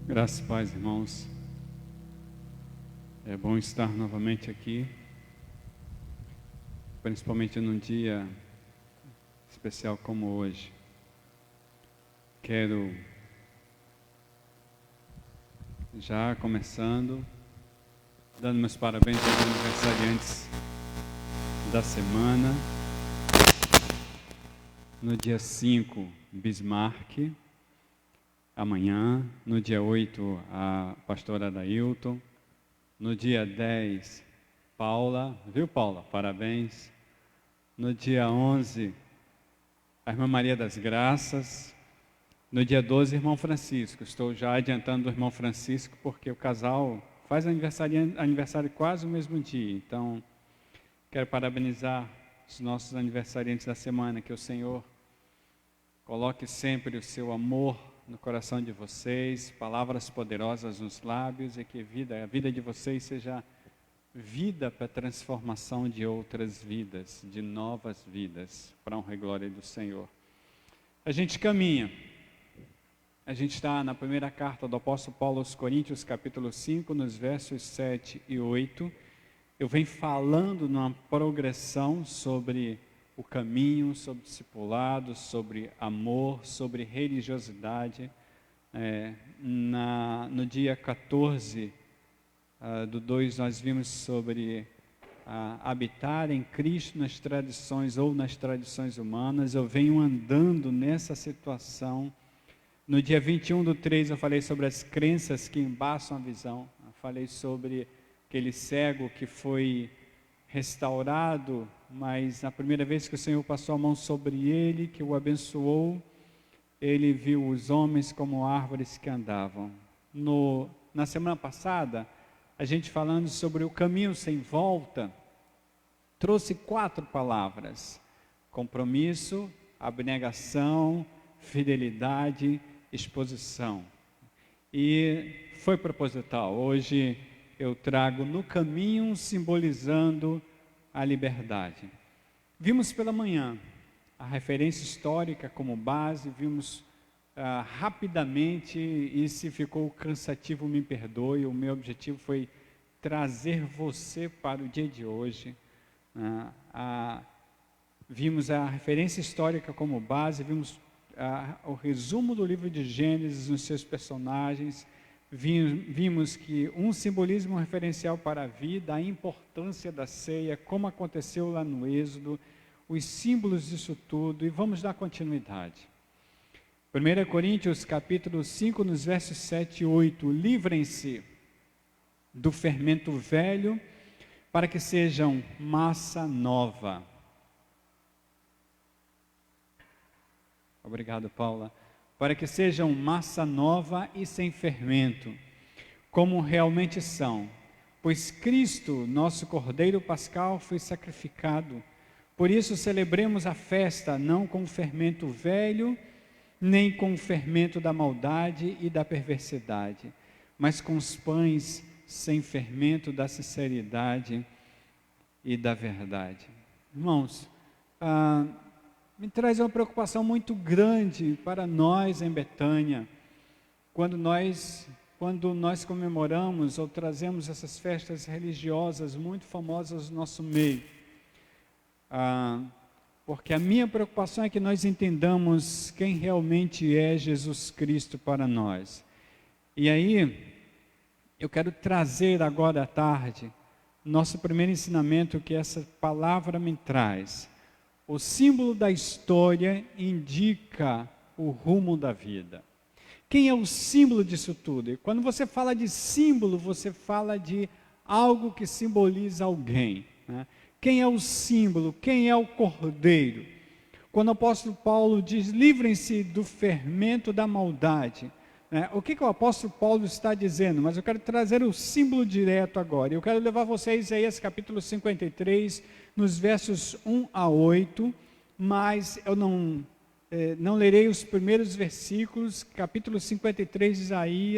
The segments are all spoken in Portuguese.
Graças e paz, irmãos. É bom estar novamente aqui, principalmente num dia especial como hoje. Quero, já começando, dando meus parabéns aos aniversariantes da semana. No dia 5, Bismarck. Amanhã, no dia 8, a pastora Adailton. No dia 10, Paula. Viu, Paula? Parabéns. No dia 11, a irmã Maria das Graças. No dia 12, irmão Francisco. Estou já adiantando o irmão Francisco, porque o casal faz aniversário quase no mesmo dia. Então, quero parabenizar os nossos aniversariantes da semana. Que o Senhor coloque sempre o seu amor no coração de vocês, palavras poderosas nos lábios, e que a vida de vocês seja vida para a transformação de outras vidas, de novas vidas, para a honra e glória do Senhor. A gente caminha, a gente está na primeira carta do apóstolo Paulo aos Coríntios, capítulo 5, nos versos 7 e 8. Eu venho falando numa progressão sobre o caminho, sobre discipulado, sobre amor, sobre religiosidade. No dia 14 do 2, nós vimos sobre habitar em Cristo nas tradições ou nas tradições humanas. Eu venho andando nessa situação. No dia 21 do 3, eu falei sobre as crenças que embaçam a visão. Eu falei sobre aquele cego que foi restaurado, mas na primeira vez que o Senhor passou a mão sobre ele, que o abençoou, ele viu os homens como árvores que andavam. Na semana passada, a gente falando sobre o caminho sem volta, trouxe 4 palavras: compromisso, abnegação, fidelidade, exposição. E foi proposital. Hoje eu trago no caminho, simbolizando a liberdade. Vimos pela manhã a referência histórica como base, vimos rapidamente, e se ficou cansativo, me perdoe, o meu objetivo foi trazer você para o dia de hoje. Vimos a referência histórica como base, vimos o resumo do livro de Gênesis nos seus personagens. Vimos que um simbolismo referencial para a vida, a importância da ceia, como aconteceu lá no Êxodo, os símbolos disso tudo, e vamos dar continuidade. 1 Coríntios capítulo 5, nos versos 7 e 8, livrem-se do fermento velho, para que sejam massa nova. Obrigado, Paula. Para que sejam massa nova e sem fermento, como realmente são. Pois Cristo, nosso Cordeiro Pascal, foi sacrificado. Por isso celebremos a festa, não com o fermento velho, nem com o fermento da maldade e da perversidade, mas com os pães sem fermento da sinceridade e da verdade. Irmãos, me traz uma preocupação muito grande para nós em Betânia, quando nós comemoramos ou trazemos essas festas religiosas muito famosas no nosso meio. Porque a minha preocupação é que nós entendamos quem realmente é Jesus Cristo para nós. E aí, eu quero trazer agora à tarde, nosso primeiro ensinamento que essa palavra me traz. O símbolo da história indica o rumo da vida. Quem é o símbolo disso tudo? E quando você fala de símbolo, você fala de algo que simboliza alguém, né? Quem é o símbolo? Quem é o cordeiro? Quando o apóstolo Paulo diz, livrem-se do fermento da maldade, né? O que o apóstolo Paulo está dizendo? Mas eu quero trazer o símbolo direto agora. Eu quero levar vocês a Isaías capítulo 53, nos versos 1 a 8, mas eu não lerei os primeiros versículos, capítulo 53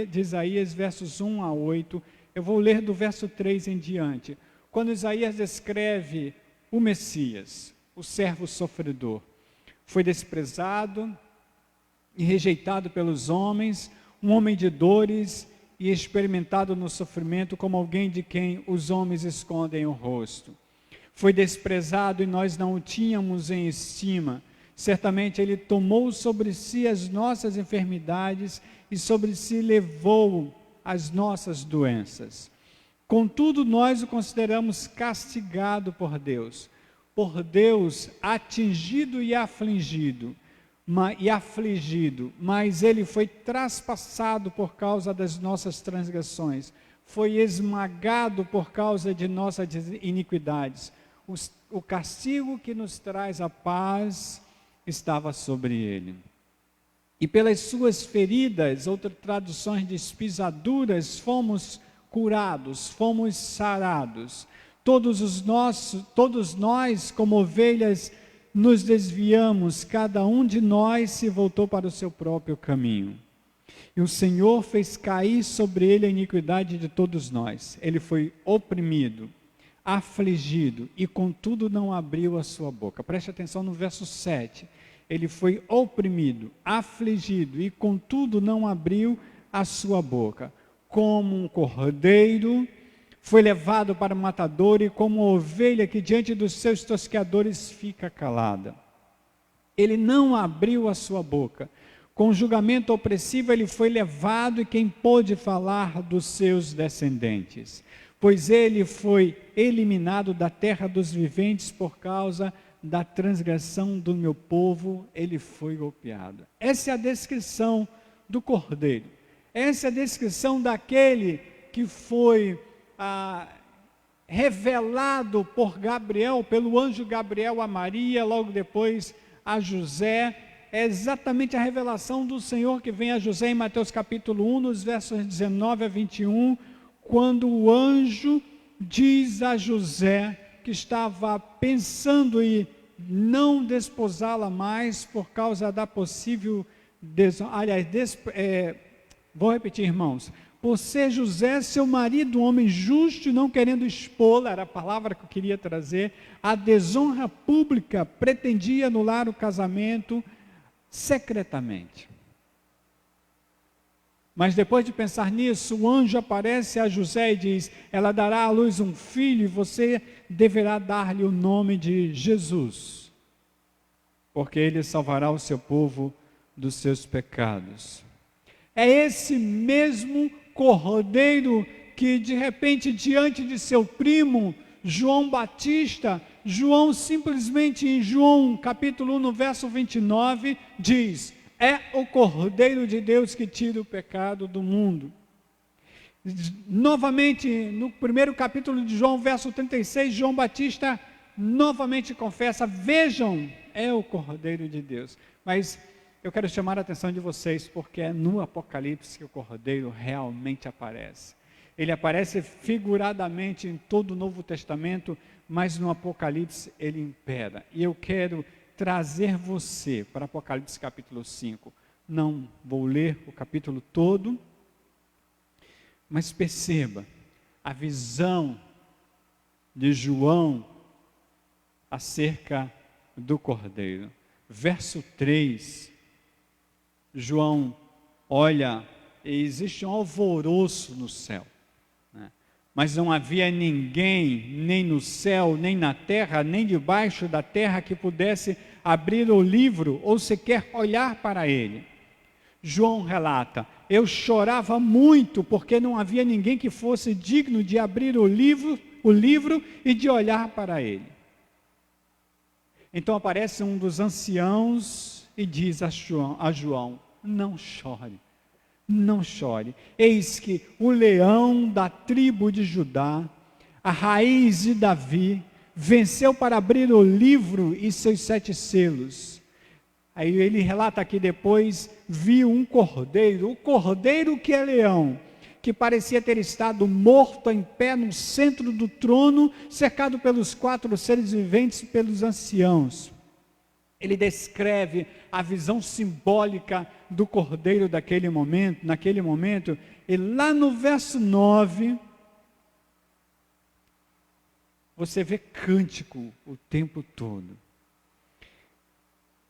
de Isaías, versos 1 a 8, eu vou ler do verso 3 em diante. Quando Isaías descreve o Messias, o servo sofredor, foi desprezado e rejeitado pelos homens, um homem de dores e experimentado no sofrimento, como alguém de quem os homens escondem o rosto. Foi desprezado e nós não o tínhamos em estima. Certamente ele tomou sobre si as nossas enfermidades e sobre si levou as nossas doenças. Contudo, nós o consideramos castigado por Deus atingido e afligido, mas ele foi traspassado por causa das nossas transgressões, foi esmagado por causa de nossas iniquidades. O castigo que nos traz a paz estava sobre ele. E pelas suas feridas, outras traduções diz pisaduras, fomos curados, fomos sarados. Todos nós, como ovelhas, nos desviamos, cada um de nós se voltou para o seu próprio caminho. E o Senhor fez cair sobre ele a iniquidade de todos nós. Ele foi oprimido, afligido, e contudo não abriu a sua boca. Preste atenção no verso 7. Ele foi oprimido, afligido, e contudo não abriu a sua boca. Como um cordeiro, foi levado para o matadouro, e como uma ovelha que diante dos seus tosqueadores fica calada. Ele não abriu a sua boca. Com julgamento opressivo ele foi levado, e quem pôde falar dos seus descendentes? Pois ele foi eliminado da terra dos viventes por causa da transgressão do meu povo, ele foi golpeado. Essa é a descrição do cordeiro. Essa é a descrição daquele que foi revelado por Gabriel, pelo anjo Gabriel a Maria, logo depois a José. É exatamente a revelação do Senhor que vem a José em Mateus capítulo 1, nos versos 19 a 21, quando o anjo diz a José que estava pensando em não desposá-la mais por causa da possível vou repetir, irmãos. Por ser José, seu marido, um homem justo, não querendo expô-la, era a palavra que eu queria trazer, a desonra pública, pretendia anular o casamento secretamente. Mas depois de pensar nisso, o anjo aparece a José e diz: ela dará à luz um filho e você deverá dar-lhe o nome de Jesus, porque ele salvará o seu povo dos seus pecados. É esse mesmo cordeiro que de repente diante de seu primo João Batista, João simplesmente em João capítulo 1 no verso 29 diz: é o cordeiro de Deus que tira o pecado do mundo. Novamente no primeiro capítulo de João, verso 36, João Batista novamente confessa: vejam, é o cordeiro de Deus. Mas eu quero chamar a atenção de vocês, porque é no Apocalipse que o cordeiro realmente aparece. Ele aparece figuradamente em todo o Novo Testamento, mas no Apocalipse ele impera. E eu quero trazer você para Apocalipse capítulo 5. Não vou ler o capítulo todo, mas perceba a visão de João acerca do cordeiro. Verso 3, João olha e existe um alvoroço no céu, né? Mas não havia ninguém, nem no céu, nem na terra, nem debaixo da terra, que pudesse abrir o livro ou sequer olhar para ele. João relata: eu chorava muito porque não havia ninguém que fosse digno de abrir o livro e de olhar para ele. Então aparece um dos anciãos e diz a João: não chore, não chore. Eis que o leão da tribo de Judá, a raiz de Davi, venceu para abrir o livro e seus 7 selos. Aí ele relata aqui depois: viu um cordeiro, o cordeiro que é leão, que parecia ter estado morto em pé no centro do trono, cercado pelos 4 seres viventes e pelos anciãos. Ele descreve a visão simbólica do cordeiro naquele momento, e lá no verso 9, você vê cântico o tempo todo.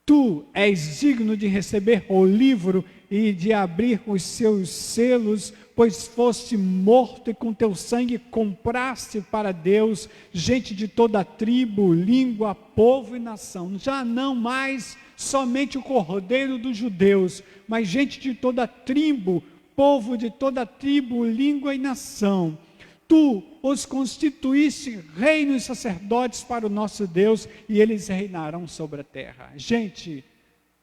Tu és digno de receber o livro e de abrir os seus selos, pois foste morto e com teu sangue compraste para Deus gente de toda tribo, língua, povo e nação. Já não mais somente o Cordeiro dos judeus, mas gente de toda tribo, povo de toda tribo, língua e nação. Tu os constituíste reino e sacerdotes para o nosso Deus, e eles reinarão sobre a terra. Gente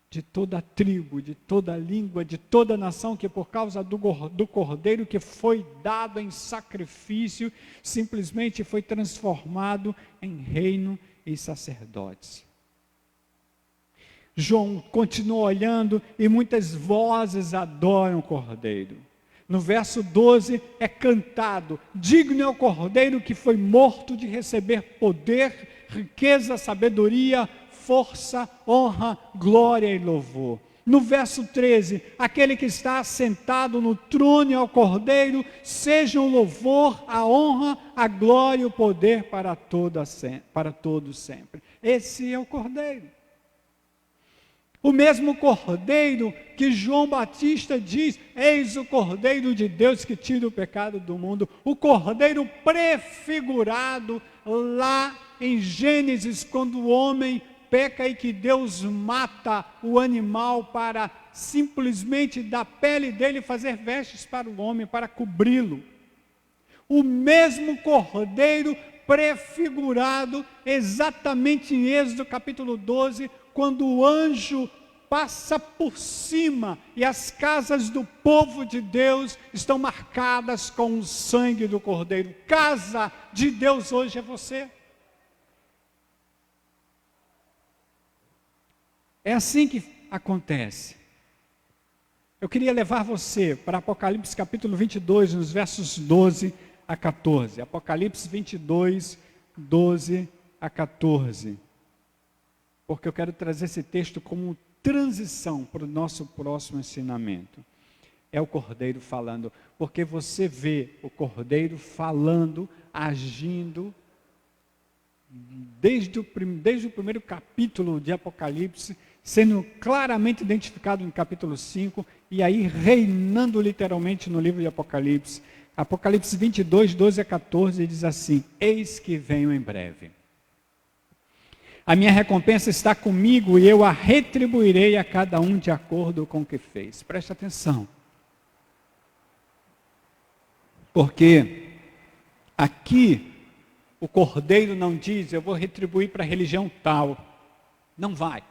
de toda tribo, de toda língua, de toda nação, que por causa do Cordeiro que foi dado em sacrifício, simplesmente foi transformado em reino e sacerdotes. João continua olhando e muitas vozes adoram o Cordeiro. No verso 12 é cantado: digno é o Cordeiro que foi morto de receber poder, riqueza, sabedoria, força, honra, glória e louvor. No verso 13, aquele que está assentado no trono e ao Cordeiro, sejam o louvor, a honra, a glória e o poder para todos sempre. Esse é o Cordeiro. O mesmo Cordeiro que João Batista diz: eis o Cordeiro de Deus que tira o pecado do mundo. O Cordeiro prefigurado lá em Gênesis, quando o homem peca e que Deus mata o animal para simplesmente da pele dele fazer vestes para o homem, para cobri-lo. O mesmo Cordeiro prefigurado exatamente em Êxodo capítulo 12, quando o anjo passa por cima e as casas do povo de Deus estão marcadas com o sangue do Cordeiro. Casa de Deus hoje é você. É assim que acontece. Eu queria levar você para Apocalipse capítulo 22, nos versos 12 a 14. Apocalipse 22, 12 a 14. Porque eu quero trazer esse texto como transição para o nosso próximo ensinamento. É o Cordeiro falando, porque você vê o Cordeiro falando, agindo, desde o primeiro capítulo de Apocalipse, sendo claramente identificado no capítulo 5, e aí reinando literalmente no livro de Apocalipse. Apocalipse 22, 12 a 14 diz assim: eis que venho em breve. A minha recompensa está comigo e eu a retribuirei a cada um de acordo com o que fez. Preste atenção. Porque aqui o Cordeiro não diz: eu vou retribuir para a religião tal. Não vai.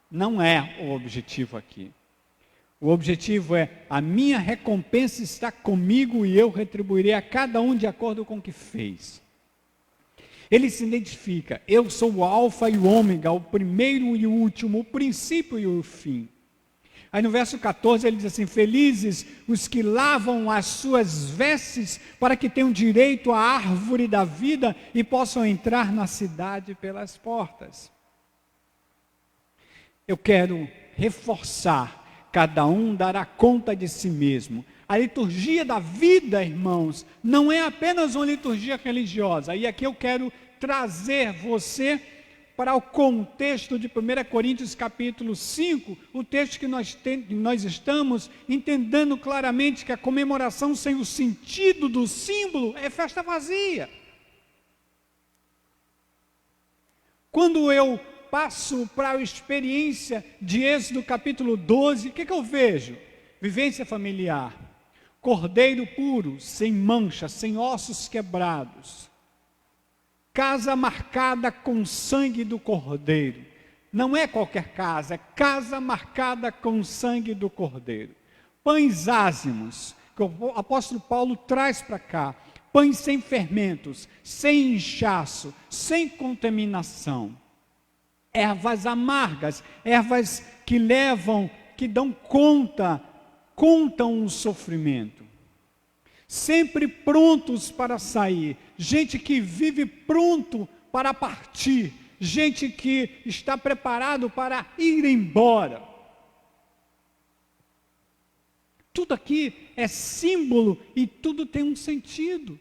Não é o objetivo aqui. O objetivo é: a minha recompensa está comigo e eu retribuirei a cada um de acordo com o que fez. Ele se identifica: eu sou o alfa e o ômega, o primeiro e o último, o princípio e o fim. Aí no verso 14 ele diz assim: felizes os que lavam as suas vestes, para que tenham direito à árvore da vida e possam entrar na cidade pelas portas. Eu quero reforçar: cada um dará conta de si mesmo. A liturgia da vida, irmãos, não é apenas uma liturgia religiosa. E aqui eu quero trazer você para o contexto de 1 Coríntios capítulo 5, o texto que nós estamos entendendo claramente que a comemoração sem o sentido do símbolo é festa vazia. Quando eu passo para a experiência de Êxodo capítulo 12, o que eu vejo? Vivência familiar, cordeiro puro, sem mancha, sem ossos quebrados, casa marcada com sangue do Cordeiro. Não é qualquer casa, é casa marcada com sangue do Cordeiro. Pães ázimos, que o apóstolo Paulo traz para cá, pães sem fermentos, sem inchaço, sem contaminação. Ervas amargas, ervas que dão contam o sofrimento. Sempre prontos para sair, gente que vive pronto para partir, gente que está preparado para ir embora. Tudo aqui é símbolo e tudo tem um sentido.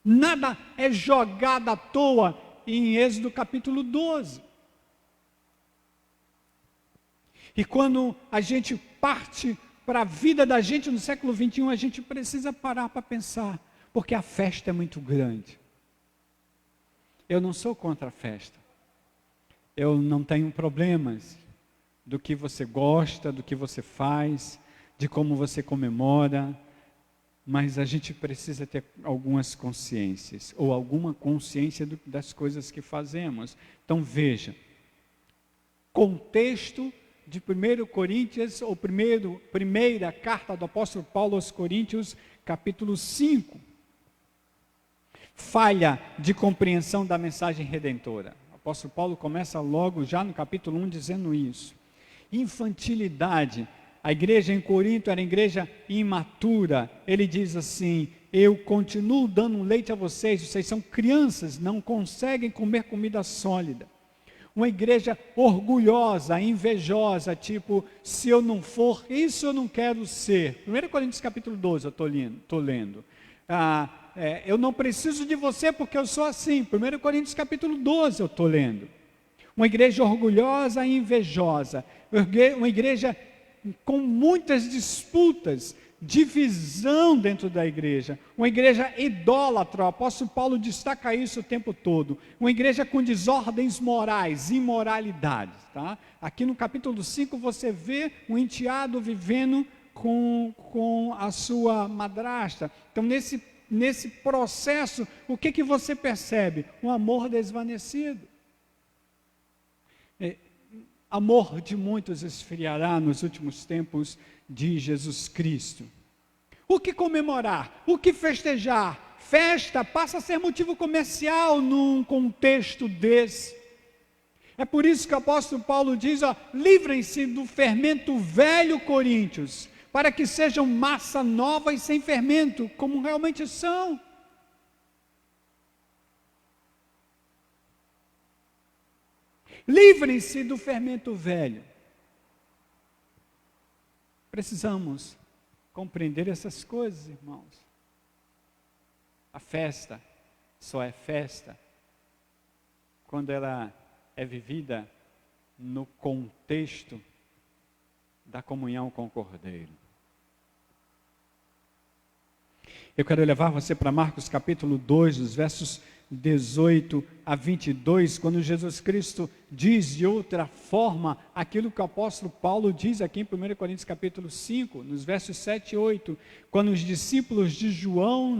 Nada é jogado à toa em Êxodo capítulo 12. E quando a gente parte para a vida da gente no século XXI, a gente precisa parar para pensar, porque a festa é muito grande. Eu não sou contra a festa. Eu não tenho problemas do que você gosta, do que você faz, de como você comemora, mas a gente precisa ter algumas consciências, ou alguma consciência das coisas que fazemos. Então veja, contexto de 1 Coríntios, ou primeira carta do apóstolo Paulo aos Coríntios, capítulo 5. Falha de compreensão da mensagem redentora. O apóstolo Paulo começa logo já no capítulo 1 dizendo isso. Infantilidade. A igreja em Corinto era igreja imatura. Ele diz assim: eu continuo dando leite a vocês são crianças, não conseguem comer comida sólida. Uma igreja orgulhosa, invejosa, tipo, se eu não for isso, eu não quero ser. 1 Coríntios capítulo 12, eu estou lendo. Eu não preciso de você porque eu sou assim. 1 Coríntios capítulo 12, eu estou lendo. Uma igreja orgulhosa e invejosa. Uma igreja com muitas disputas, divisão dentro da igreja, uma igreja idólatra, o apóstolo Paulo destaca isso o tempo todo, uma igreja com desordens morais, imoralidades, tá? Aqui no capítulo 5 você vê um enteado vivendo com a sua madrasta. Então nesse processo, o que você percebe? Um amor desvanecido. Amor de muitos esfriará nos últimos tempos de Jesus Cristo. O que comemorar? O que festejar? Festa passa a ser motivo comercial num contexto desse. É por isso que o apóstolo Paulo diz, livrem-se do fermento velho, Coríntios, para que sejam massa nova e sem fermento, como realmente são. Livrem-se do fermento velho. Precisamos compreender essas coisas, irmãos. A festa só é festa quando ela é vivida no contexto da comunhão com o Cordeiro. Eu quero levar você para Marcos capítulo 2, dos versos 18 a 22, quando Jesus Cristo diz de outra forma aquilo que o apóstolo Paulo diz aqui em 1 Coríntios capítulo 5, nos versos 7 e 8, quando os discípulos de João,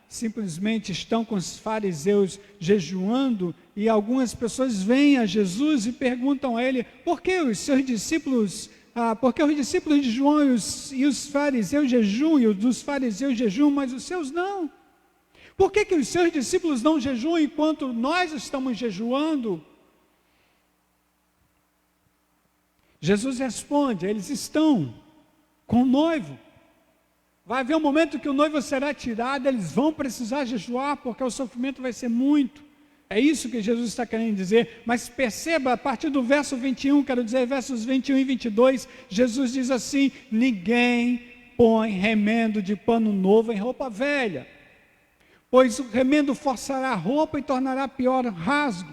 simplesmente estão com os fariseus jejuando, e algumas pessoas vêm a Jesus e perguntam a ele, por que os discípulos de João e os fariseus jejuam, e os dos fariseus jejuam, mas os seus não? Por que os seus discípulos não jejuam enquanto nós estamos jejuando? Jesus responde, eles estão com o noivo. Vai haver um momento que o noivo será tirado, eles vão precisar jejuar, porque o sofrimento vai ser muito. É isso que Jesus está querendo dizer, mas perceba, a partir do verso 21, quero dizer, versos 21 e 22, Jesus diz assim, ninguém põe remendo de pano novo em roupa velha, pois o remendo forçará a roupa e tornará pior o rasgo.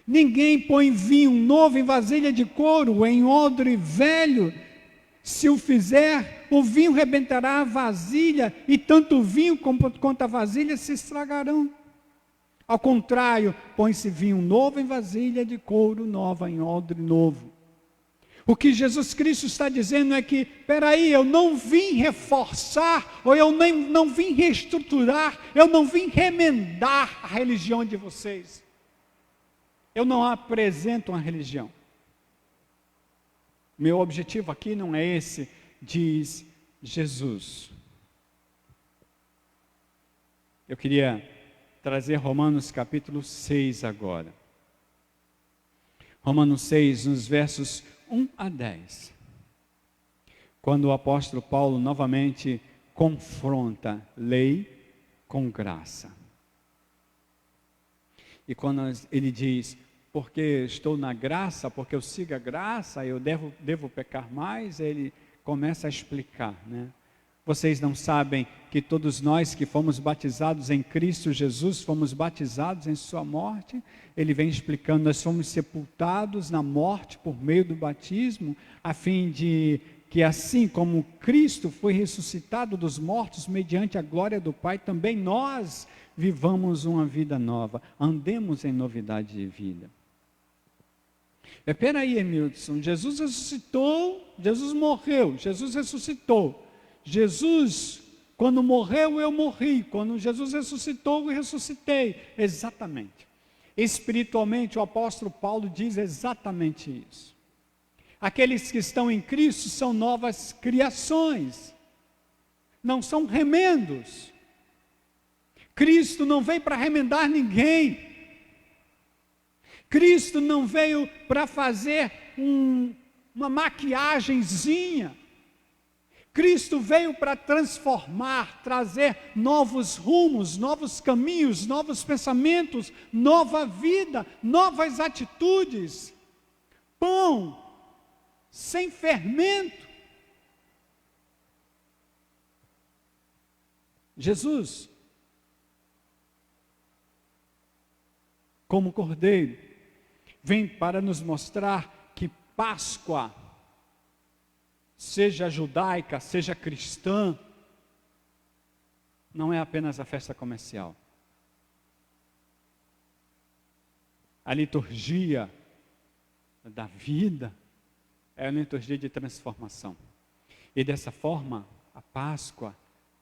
Ninguém põe vinho novo em vasilha de couro, ou em odre velho. Se o fizer, o vinho rebentará a vasilha, e tanto o vinho quanto a vasilha se estragarão. Ao contrário, põe-se vinho novo em vasilha de couro nova, em odre novo. O que Jesus Cristo está dizendo é que, peraí, eu não vim reforçar, ou eu não vim reestruturar, eu não vim remendar a religião de vocês. Eu não apresento uma religião. Meu objetivo aqui não é esse, diz Jesus. Eu queria trazer Romanos capítulo 6 agora. Romanos 6, nos versos 1 a 10. Quando o apóstolo Paulo novamente confronta lei com graça. E quando ele diz, porque estou na graça, porque eu sigo a graça, eu devo pecar mais, ele começa a explicar, Vocês não sabem que todos nós que fomos batizados em Cristo Jesus, fomos batizados em sua morte? Ele vem explicando, nós fomos sepultados na morte por meio do batismo, a fim de que assim como Cristo foi ressuscitado dos mortos mediante a glória do Pai, também nós vivamos uma vida nova, andemos em novidade de vida. Espera aí, Emilson, Jesus ressuscitou, Jesus morreu, Jesus ressuscitou. Jesus, quando morreu, eu morri. Quando Jesus ressuscitou, eu ressuscitei. Exatamente. Espiritualmente, o apóstolo Paulo diz exatamente isso. Aqueles que estão em Cristo são novas criações. Não são remendos. Cristo não veio para remendar ninguém. Cristo não veio para fazer uma maquiagenzinha. Cristo veio para transformar, trazer novos rumos, novos caminhos, novos pensamentos, nova vida, novas atitudes. Pão sem fermento. Jesus, como Cordeiro, vem para nos mostrar que Páscoa, seja judaica, seja cristã, não é apenas a festa comercial. A liturgia da vida é uma liturgia de transformação. E dessa forma, a Páscoa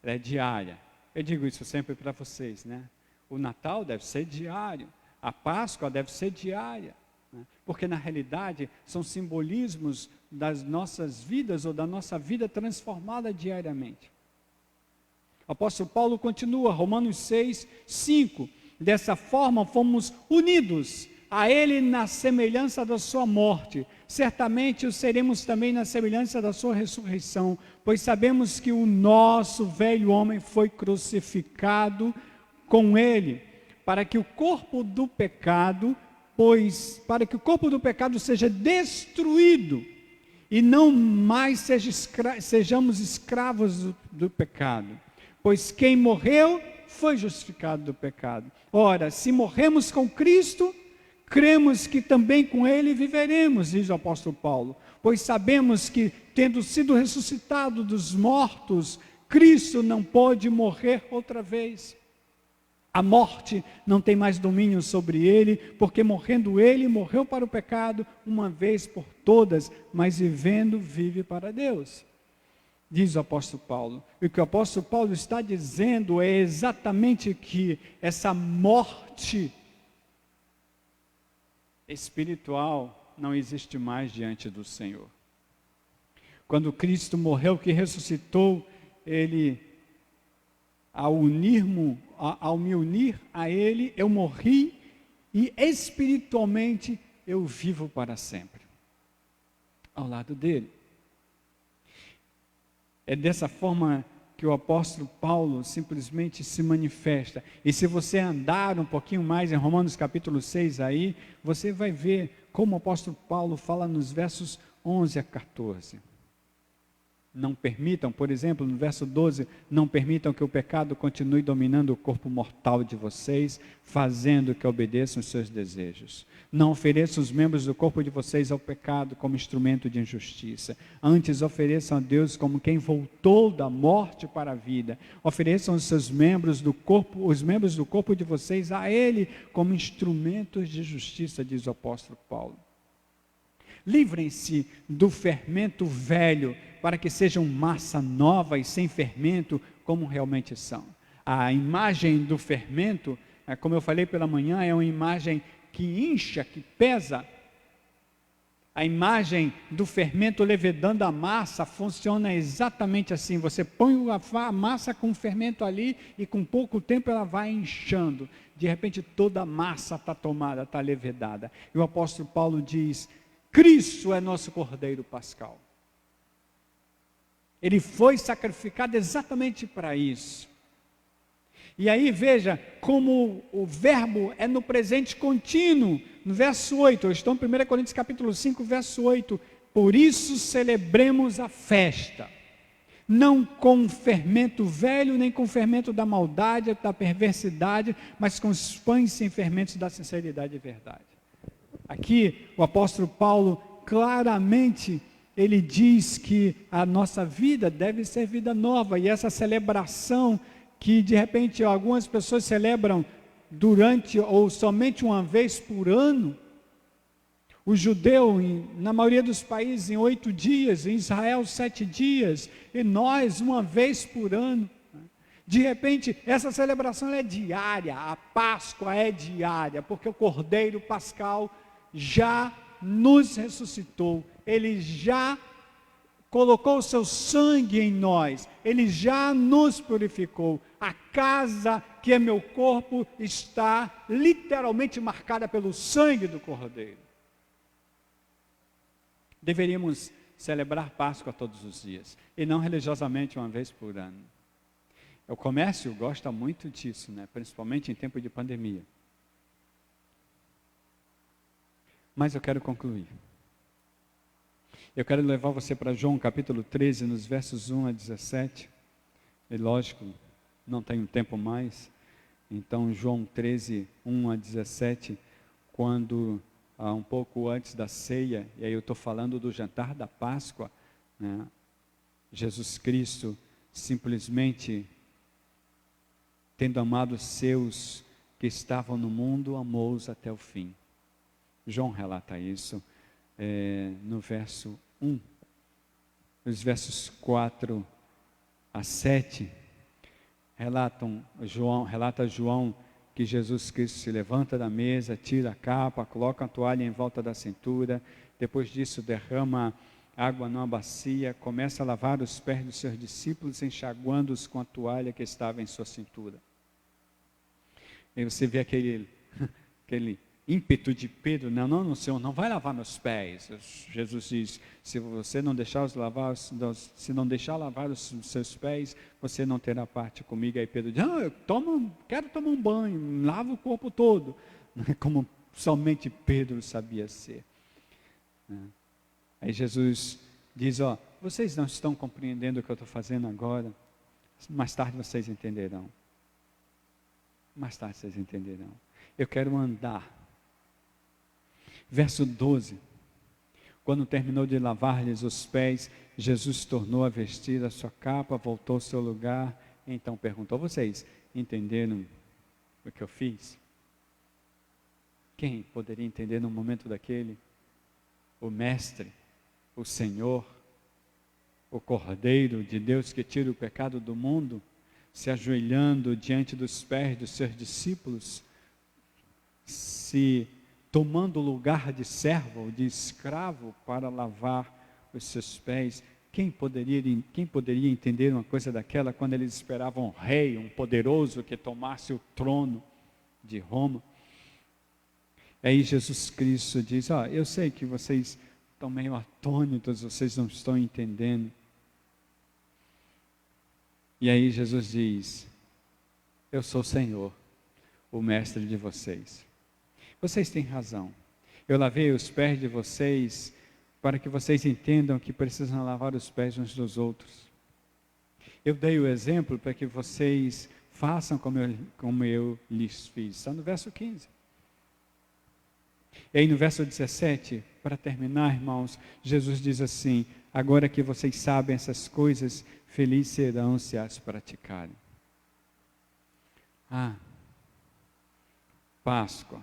é diária. Eu digo isso sempre para vocês, né? O Natal deve ser diário, a Páscoa deve ser diária. Porque na realidade são simbolismos das nossas vidas ou da nossa vida transformada diariamente. O apóstolo Paulo continua, Romanos 6, 5. Dessa forma fomos unidos a ele na semelhança da sua morte. Certamente o seremos também na semelhança da sua ressurreição, pois sabemos que o nosso velho homem foi crucificado com ele, para que o corpo do pecado seja destruído e não mais sejamos escravos do pecado, pois quem morreu foi justificado do pecado. Ora, se morremos com Cristo, cremos que também com Ele viveremos, diz o apóstolo Paulo, pois sabemos que, tendo sido ressuscitado dos mortos, Cristo não pode morrer outra vez. A morte não tem mais domínio sobre ele, porque morrendo ele, morreu para o pecado, uma vez por todas, mas vivendo, vive para Deus. Diz o apóstolo Paulo. E o que o apóstolo Paulo está dizendo é exatamente que essa morte espiritual não existe mais diante do Senhor. Quando Cristo morreu, que ressuscitou, ele, ao me unir a Ele, eu morri e espiritualmente eu vivo para sempre, ao lado dele. É dessa forma que o apóstolo Paulo simplesmente se manifesta. E se você andar um pouquinho mais em Romanos capítulo 6 aí, você vai ver como o apóstolo Paulo fala nos versos 11 a 14. Não permitam, por exemplo, no verso 12, não permitam que o pecado continue dominando o corpo mortal de vocês, fazendo que obedeçam os seus desejos. Não ofereçam os membros do corpo de vocês ao pecado como instrumento de injustiça. Antes ofereçam a Deus como quem voltou da morte para a vida. Ofereçam os membros do corpo de vocês a Ele como instrumentos de justiça, diz o apóstolo Paulo. Livrem-se do fermento velho, para que sejam massa nova e sem fermento, como realmente são. A imagem do fermento, como eu falei pela manhã, é uma imagem que incha, que pesa. A imagem do fermento levedando a massa funciona exatamente assim. Você põe a massa com o fermento ali e com pouco tempo ela vai inchando. De repente toda a massa está tomada, está levedada. E o apóstolo Paulo diz: Cristo é nosso Cordeiro Pascal. Ele foi sacrificado exatamente para isso. E aí veja como o verbo é no presente contínuo. No verso 8, eu estou em 1 Coríntios capítulo 5, verso 8. Por isso celebremos a festa. Não com o fermento velho, nem com o fermento da maldade, da perversidade, mas com os pães sem fermentos da sinceridade e verdade. Aqui o apóstolo Paulo claramente ele diz que a nossa vida deve ser vida nova, e essa celebração que de repente algumas pessoas celebram durante ou somente uma vez por ano, o judeu, na maioria dos países, em 8 dias, em Israel 7 dias, e nós uma vez por ano. De repente, essa celebração é diária, a Páscoa é diária, porque o Cordeiro Pascal já nos ressuscitou, Ele já colocou o seu sangue em nós, Ele já nos purificou. A casa que é meu corpo está literalmente marcada pelo sangue do Cordeiro. Deveríamos celebrar Páscoa todos os dias, e não religiosamente uma vez por ano. O comércio gosta muito disso, né? Principalmente em tempo de pandemia. Mas eu quero concluir. Eu quero levar você para João capítulo 13, nos versos 1 a 17. E lógico, não tenho tempo mais. Então, João 13, 1 a 17, quando um pouco antes da ceia, e aí eu estou falando do jantar da Páscoa, né? Jesus Cristo simplesmente, tendo amado os seus que estavam no mundo, amou-os até o fim. João relata isso no verso 1. Os versos 4 a 7 relata João que Jesus Cristo se levanta da mesa, tira a capa, coloca a toalha em volta da cintura, depois disso derrama água numa bacia, começa a lavar os pés dos seus discípulos, enxaguando-os com a toalha que estava em sua cintura. E você vê aquele ímpeto de Pedro: não, Senhor, não vai lavar meus pés. Jesus diz: se você não deixar lavar os seus pés, você não terá parte comigo. Aí Pedro diz: quero tomar um banho, lava o corpo todo, como somente Pedro sabia ser. Aí Jesus diz: vocês não estão compreendendo o que eu estou fazendo agora, mais tarde vocês entenderão. Mais tarde vocês entenderão. Eu quero andar. Verso 12. Quando terminou de lavar-lhes os pés, Jesus tornou a vestir a sua capa, voltou ao seu lugar, então perguntou: vocês entenderam o que eu fiz? Quem poderia entender no momento daquele? O Mestre, o Senhor, o Cordeiro de Deus que tira o pecado do mundo, se ajoelhando diante dos pés dos seus discípulos, se tomando o lugar de servo, de escravo, para lavar os seus pés. Quem poderia entender uma coisa daquela quando eles esperavam um rei, um poderoso que tomasse o trono de Roma? Aí Jesus Cristo diz: eu sei que vocês estão meio atônitos, vocês não estão entendendo. E aí Jesus diz: eu sou o Senhor, o mestre de vocês. Vocês têm razão. Eu lavei os pés de vocês para que vocês entendam que precisam lavar os pés uns dos outros. Eu dei o exemplo para que vocês façam como eu lhes fiz. Está no verso 15. E aí no verso 17, para terminar, irmãos, Jesus diz assim: agora que vocês sabem essas coisas, felizes serão se as praticarem. Páscoa.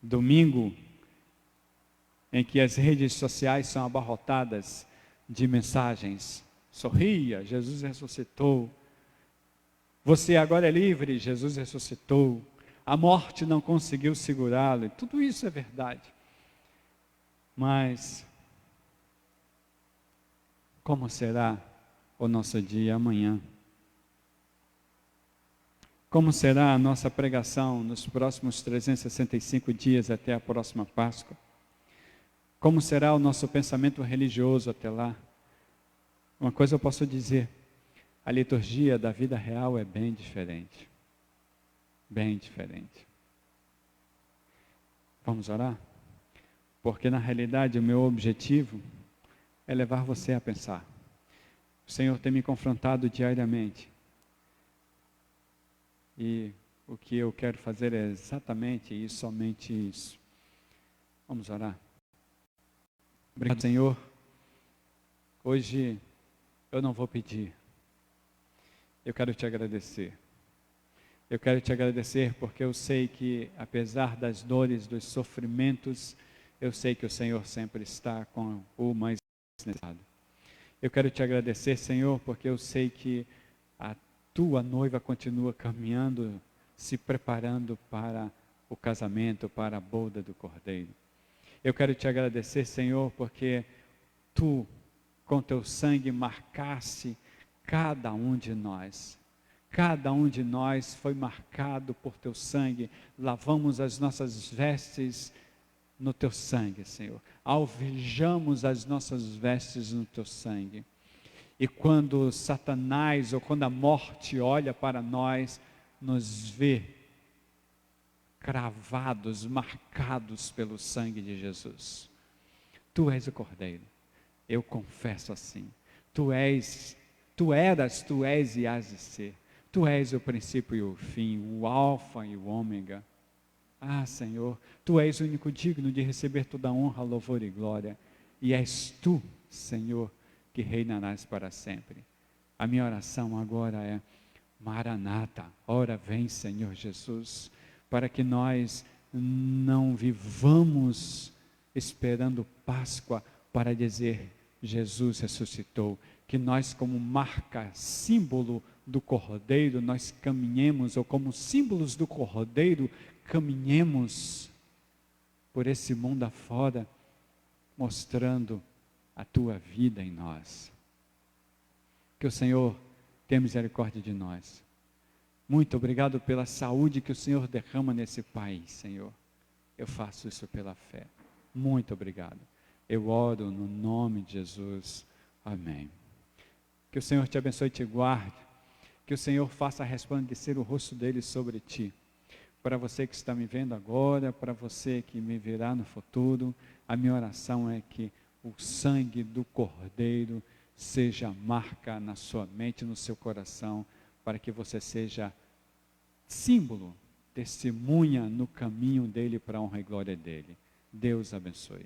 Domingo, em que as redes sociais são abarrotadas de mensagens: sorria, Jesus ressuscitou. Você agora é livre, Jesus ressuscitou. A morte não conseguiu segurá-lo. Tudo isso é verdade. Mas como será o nosso dia amanhã? Como será a nossa pregação nos próximos 365 dias até a próxima Páscoa? Como será o nosso pensamento religioso até lá? Uma coisa eu posso dizer: a liturgia da vida real é bem diferente. Bem diferente. Vamos orar? Porque na realidade o meu objetivo é levar você a pensar. O Senhor tem me confrontado diariamente. E o que eu quero fazer é exatamente e somente isso. Vamos orar. Obrigado, Senhor. Hoje eu não vou pedir. Eu quero te agradecer. Eu quero te agradecer porque eu sei que, apesar das dores, dos sofrimentos, eu sei que o Senhor sempre está com o mais necessário. Eu quero te agradecer, Senhor, porque eu sei que a tua noiva continua caminhando, se preparando para o casamento, para a boda do Cordeiro. Eu quero te agradecer, Senhor, porque tu, com teu sangue, marcaste cada um de nós. Cada um de nós foi marcado por teu sangue. Lavamos as nossas vestes no teu sangue, Senhor. Alvejamos as nossas vestes no teu sangue. E quando Satanás ou quando a morte olha para nós, nos vê cravados, marcados pelo sangue de Jesus. Tu és o Cordeiro. Eu confesso assim. Tu eras, tu és e hás de ser. Tu és o princípio e o fim, o alfa e o ômega. Ah, Senhor, tu és o único digno de receber toda a honra, louvor e glória. E és tu, Senhor, que reinarás para sempre. A minha oração agora é: Maranata, ora vem, Senhor Jesus, para que nós não vivamos esperando Páscoa para dizer Jesus ressuscitou, que nós, como marca, símbolo do Cordeiro, nós caminhemos, ou como símbolos do Cordeiro, caminhemos por esse mundo afora, mostrando a tua vida em nós. Que o Senhor tenha misericórdia de nós. Muito obrigado pela saúde que o Senhor derrama nesse país, Senhor. Eu faço isso pela fé. Muito obrigado. Eu oro no nome de Jesus. Amém. Que o Senhor te abençoe e te guarde. Que o Senhor faça resplandecer o rosto dele sobre ti. Para você que está me vendo agora, para você que me verá no futuro, a minha oração é que o sangue do Cordeiro seja marca na sua mente, no seu coração, para que você seja símbolo, testemunha no caminho dele para a honra e glória dele. Deus abençoe.